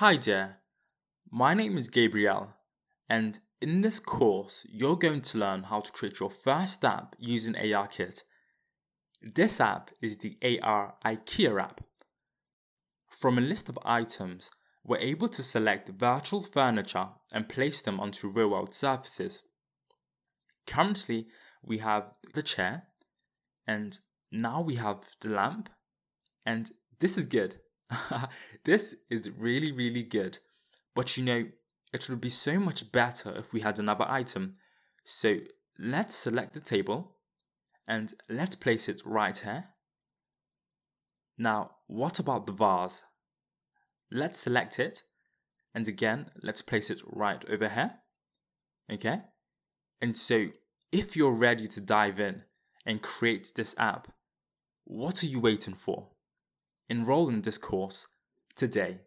Hi there, my name is Gabriel, and in this course, you're going to learn how to create your first app using ARKit. This app is the Ikea app. From a list of items, we're able to select virtual furniture and place them onto real-world surfaces. Currently, we have the chair, and now we have the lamp, and this is good. This is really good. But it would be so much better if we had another item. So let's select the table and let's place it right here. Now, what about the vase? Let's select it and again, let's place it right over here. Okay? And so if you're ready to dive in and create this app, what are you waiting for? Enroll in this course today.